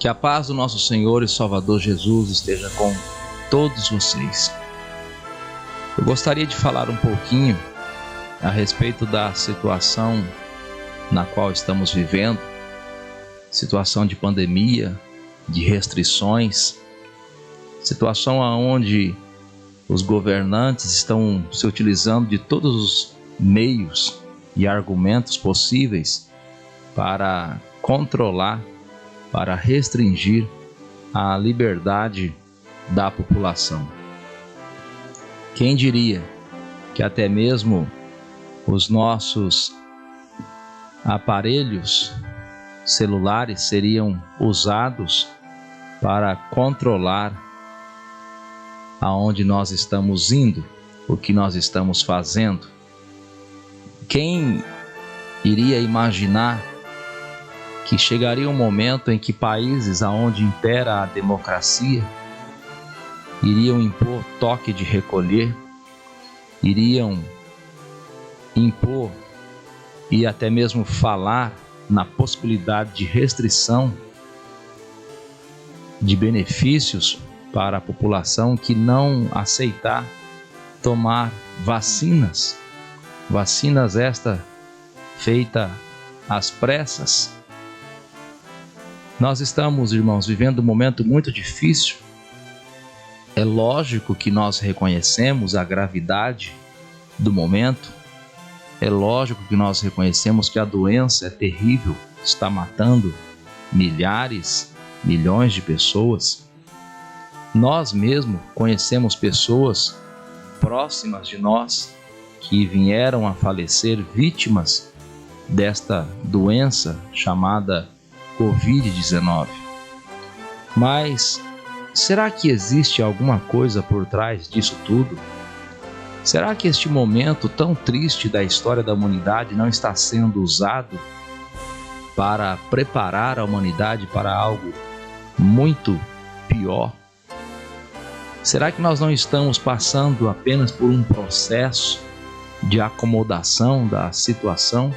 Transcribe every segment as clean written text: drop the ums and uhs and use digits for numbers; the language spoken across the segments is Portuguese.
Que a paz do nosso Senhor e Salvador Jesus esteja com todos vocês. Eu gostaria de falar um pouquinho a respeito da situação na qual estamos vivendo, situação de pandemia, de restrições, situação onde os governantes estão se utilizando de todos os meios e argumentos possíveis para controlar, para restringir a liberdade da população. Quem diria que até mesmo os nossos aparelhos celulares seriam usados para controlar aonde nós estamos indo, o que nós estamos fazendo? Quem iria imaginar que chegaria um momento em que países onde impera a democracia iriam impor toque de recolher, iriam impor e até mesmo falar na possibilidade de restrição de benefícios para a população que não aceitar tomar vacinas esta feita às pressas. Nós estamos, irmãos, vivendo um momento muito difícil. É lógico que nós reconhecemos a gravidade do momento. É lógico que nós reconhecemos que a doença é terrível, está matando milhares, milhões de pessoas. Nós mesmos conhecemos pessoas próximas de nós que vieram a falecer vítimas desta doença chamada Covid-19. Mas será que existe alguma coisa por trás disso tudo? Será que este momento tão triste da história da humanidade não está sendo usado para preparar a humanidade para algo muito pior? Será que nós não estamos passando apenas por um processo de acomodação da situação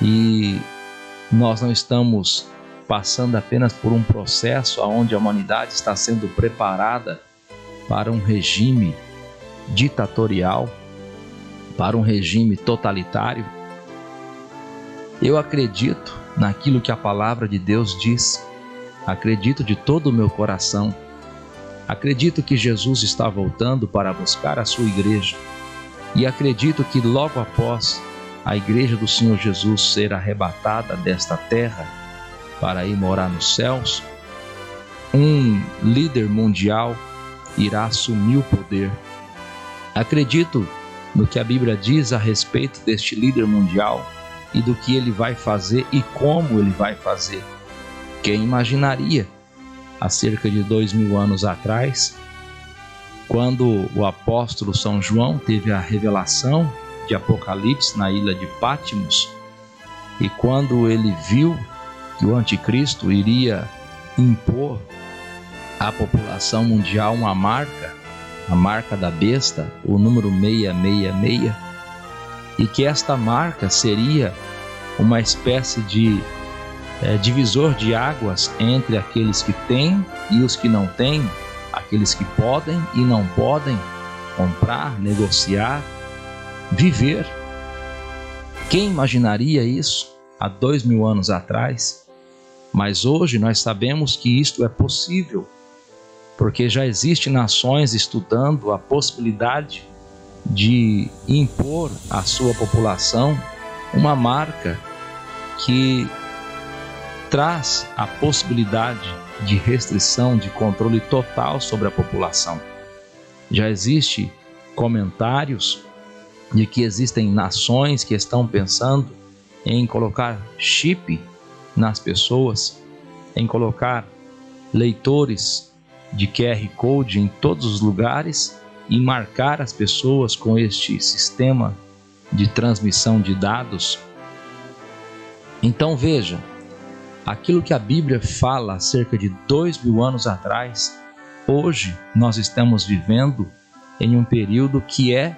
e nós não estamos passando apenas por um processo onde a humanidade está sendo preparada para um regime ditatorial, para um regime totalitário? Eu acredito naquilo que a palavra de Deus diz, acredito de todo o meu coração, acredito que Jesus está voltando para buscar a sua igreja e acredito que logo após a igreja do Senhor Jesus ser arrebatada desta terra para ir morar nos céus, um líder mundial irá assumir o poder. Acredito no que a Bíblia diz a respeito deste líder mundial e do que ele vai fazer e como ele vai fazer. Quem imaginaria, há cerca de 2000 anos atrás, quando o apóstolo São João teve a revelação de Apocalipse na ilha de Patmos, e quando ele viu que o anticristo iria impor à população mundial uma marca, a marca da besta, o número 666, e que esta marca seria uma espécie de divisor de águas entre aqueles que têm e os que não têm, aqueles que podem e não podem comprar, negociar, viver. Quem imaginaria isso há 2000 anos atrás? Mas hoje nós sabemos que isto é possível, porque já existem nações estudando a possibilidade de impor à sua população uma marca que traz a possibilidade de restrição, de controle total sobre a população. Já existem comentários de que existem nações que estão pensando em colocar chip nas pessoas, em colocar leitores de QR Code em todos os lugares e marcar as pessoas com este sistema de transmissão de dados. Então veja, aquilo que a Bíblia fala há cerca de 2000 anos atrás, hoje nós estamos vivendo em um período que é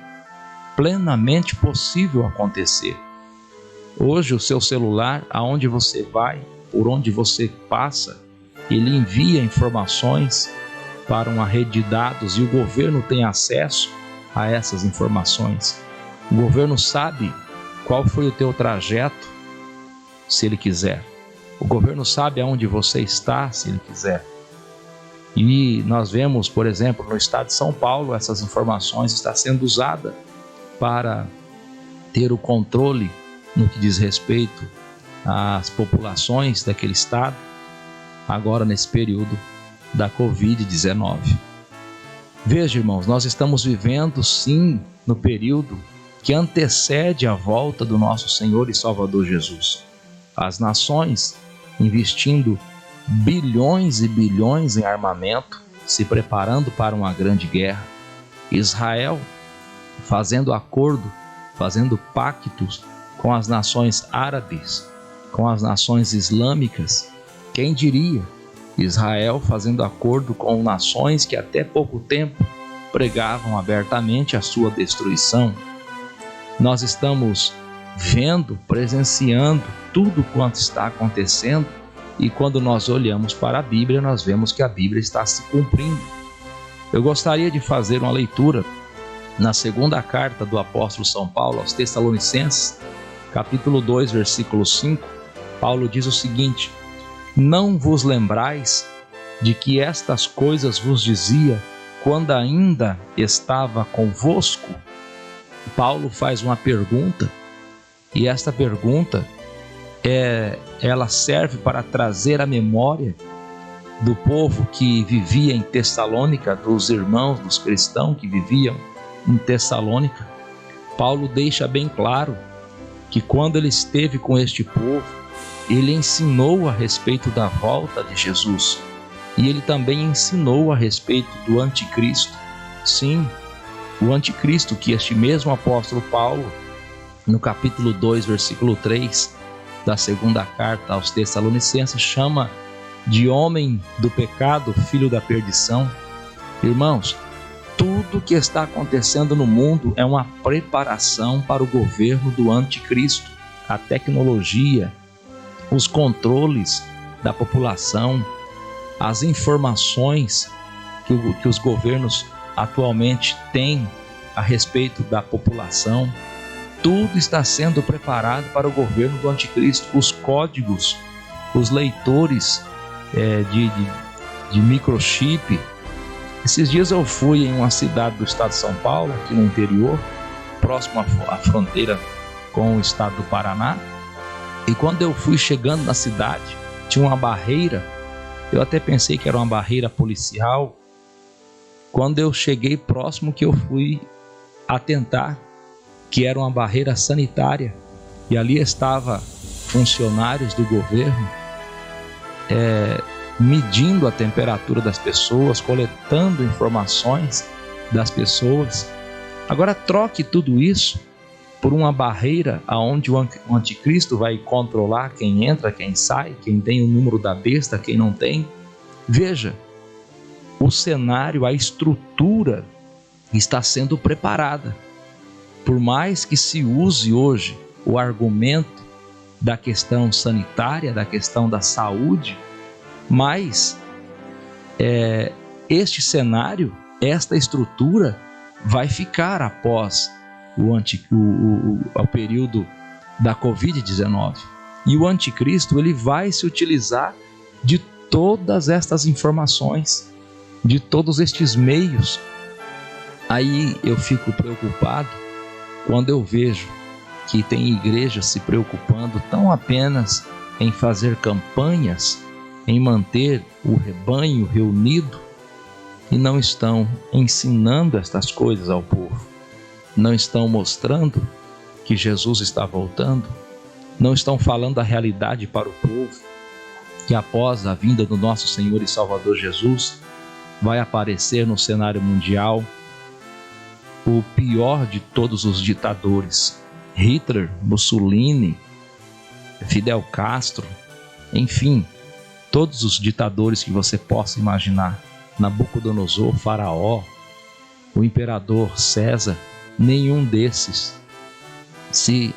plenamente possível acontecer. Hoje o seu celular, aonde você vai, por onde você passa, ele envia informações para uma rede de dados e o governo tem acesso a essas informações. O governo sabe qual foi o teu trajeto, se ele quiser. O governo sabe aonde você está, se ele quiser. E nós vemos, por exemplo, no estado de São Paulo, essas informações estão sendo usadas para ter o controle no que diz respeito às populações daquele estado, agora nesse período da Covid-19. Veja, irmãos, nós estamos vivendo sim no período que antecede a volta do nosso Senhor e Salvador Jesus. As nações investindo bilhões e bilhões em armamento, se preparando para uma grande guerra. Israel fazendo acordo, fazendo pactos com as nações árabes, com as nações islâmicas. Quem diria? Israel fazendo acordo com nações que até pouco tempo pregavam abertamente a sua destruição. Nós estamos vendo, presenciando tudo quanto está acontecendo, e quando nós olhamos para a Bíblia, nós vemos que a Bíblia está se cumprindo. Eu gostaria de fazer uma leitura na segunda carta do apóstolo São Paulo aos Tessalonicenses, capítulo 2, versículo 5. Paulo diz o seguinte: não vos lembrais de que estas coisas vos dizia quando ainda estava convosco? Paulo faz uma pergunta, e esta pergunta ela serve para trazer a memória do povo que vivia em Tessalônica, dos irmãos, dos cristãos que viviam em Tessalônica. Paulo deixa bem claro que quando ele esteve com este povo, ele ensinou a respeito da volta de Jesus, e ele também ensinou a respeito do anticristo. Sim, o anticristo que este mesmo apóstolo Paulo, no capítulo 2, versículo 3 da segunda carta aos Tessalonicenses, chama de homem do pecado, filho da perdição. Irmãos, tudo que está acontecendo no mundo é uma preparação para o governo do anticristo. A tecnologia, os controles da população, as informações que os governos atualmente têm a respeito da população, tudo está sendo preparado para o governo do anticristo. Os códigos, os leitores de microchip. Esses dias eu fui em uma cidade do estado de São Paulo, aqui no interior, próximo à fronteira com o estado do Paraná, e quando eu fui chegando na cidade, tinha uma barreira. Eu até pensei que era uma barreira policial. Quando eu cheguei próximo, que eu fui atentar que era uma barreira sanitária, e ali estavam funcionários do governo medindo a temperatura das pessoas, coletando informações das pessoas. Agora troque tudo isso por uma barreira onde o anticristo vai controlar quem entra, quem sai, quem tem o número da besta, quem não tem. Veja, o cenário, a estrutura está sendo preparada. Por mais que se use hoje o argumento da questão sanitária, da questão da saúde, mas este cenário, esta estrutura vai ficar após o período da Covid-19. E o anticristo, ele vai se utilizar de todas estas informações, de todos estes meios. Aí eu fico preocupado quando eu vejo que tem igrejas se preocupando tão apenas em fazer campanhas, em manter o rebanho reunido, e não estão ensinando estas coisas ao povo, não estão mostrando que Jesus está voltando, não estão falando a realidade para o povo, que após a vinda do nosso Senhor e Salvador Jesus, vai aparecer no cenário mundial o pior de todos os ditadores: Hitler, Mussolini, Fidel Castro, enfim, todos os ditadores que você possa imaginar, Nabucodonosor, Faraó, o imperador César, nenhum desses se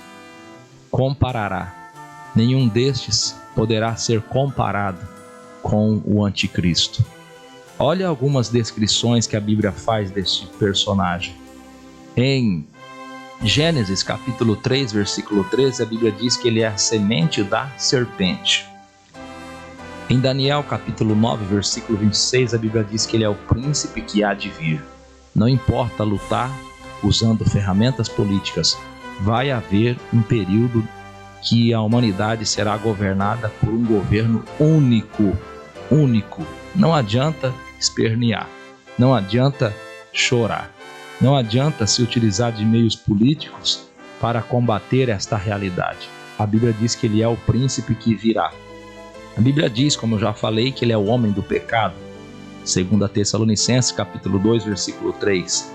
comparará, nenhum destes poderá ser comparado com o anticristo. Olha algumas descrições que a Bíblia faz deste personagem. Em Gênesis capítulo 3, versículo 13, a Bíblia diz que ele é a semente da serpente. Em Daniel capítulo 9, versículo 26, a Bíblia diz que ele é o príncipe que há de vir. Não importa lutar usando ferramentas políticas, vai haver um período que a humanidade será governada por um governo único. Não adianta espernear, não adianta chorar, não adianta se utilizar de meios políticos para combater esta realidade. A Bíblia diz que ele é o príncipe que virá. A Bíblia diz, como eu já falei, que ele é o homem do pecado. 2 Tessalonicenses capítulo 2, versículo 3.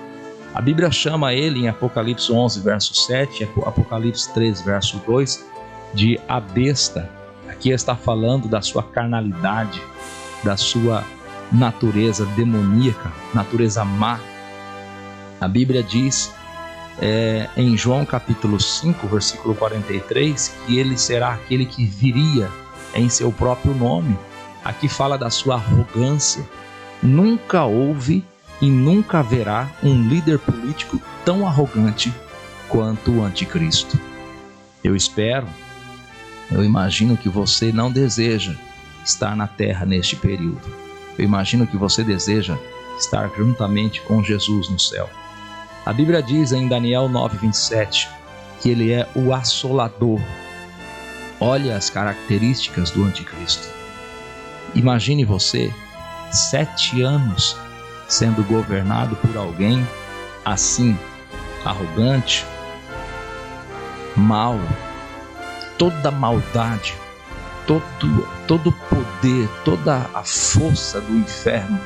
A Bíblia chama ele em Apocalipse 11, verso 7, Apocalipse 3, verso 2, de a besta. Aqui está falando da sua carnalidade, da sua natureza demoníaca, natureza má. A Bíblia diz em João capítulo 5, versículo 43, que ele será aquele que viria em seu próprio nome. Aqui fala da sua arrogância. Nunca houve e nunca haverá um líder político tão arrogante quanto o anticristo. Eu imagino que você não deseja estar na terra neste período. Eu imagino que você deseja estar juntamente com Jesus no céu. A Bíblia diz em Daniel 9:27 que ele é o assolador. Olha as características do anticristo. Imagine você 7 anos sendo governado por alguém assim, arrogante, mau, toda maldade, todo poder, toda a força do inferno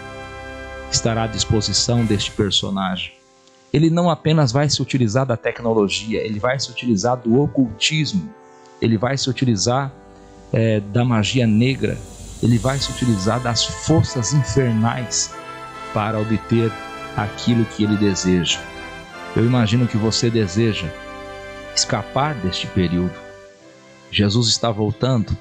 estará à disposição deste personagem. Ele não apenas vai se utilizar da tecnologia, ele vai se utilizar do ocultismo, ele vai se utilizar da magia negra, ele vai se utilizar das forças infernais para obter aquilo que ele deseja. Eu imagino que você deseja escapar deste período. Jesus está voltando,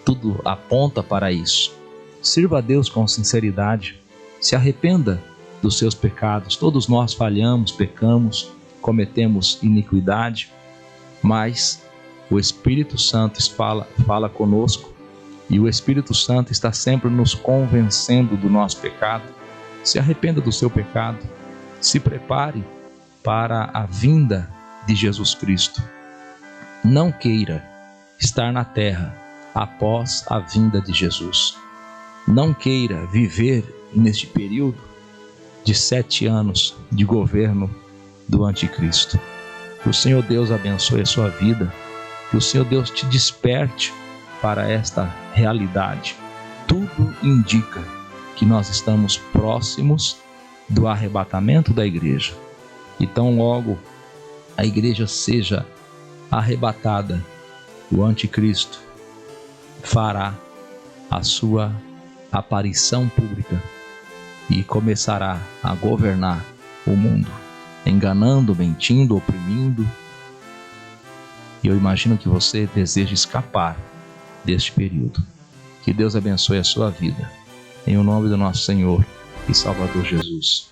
tudo aponta para isso. Sirva a Deus com sinceridade, se arrependa dos seus pecados. Todos nós falhamos, pecamos, cometemos iniquidade, mas o Espírito Santo fala conosco e o Espírito Santo está sempre nos convencendo do nosso pecado. Se arrependa do seu pecado, se prepare para a vinda de Jesus Cristo. Não queira estar na terra após a vinda de Jesus. Não queira viver neste período de 7 anos de governo do anticristo. Que o Senhor Deus abençoe a sua vida, que o Senhor Deus te desperte para esta realidade. Tudo indica que nós estamos próximos do arrebatamento da igreja. Então, logo a igreja seja arrebatada, o anticristo fará a sua aparição pública e começará a governar o mundo, enganando, mentindo, oprimindo. E eu imagino que você deseja escapar deste período. Que Deus abençoe a sua vida. Em o nome do nosso Senhor e Salvador Jesus.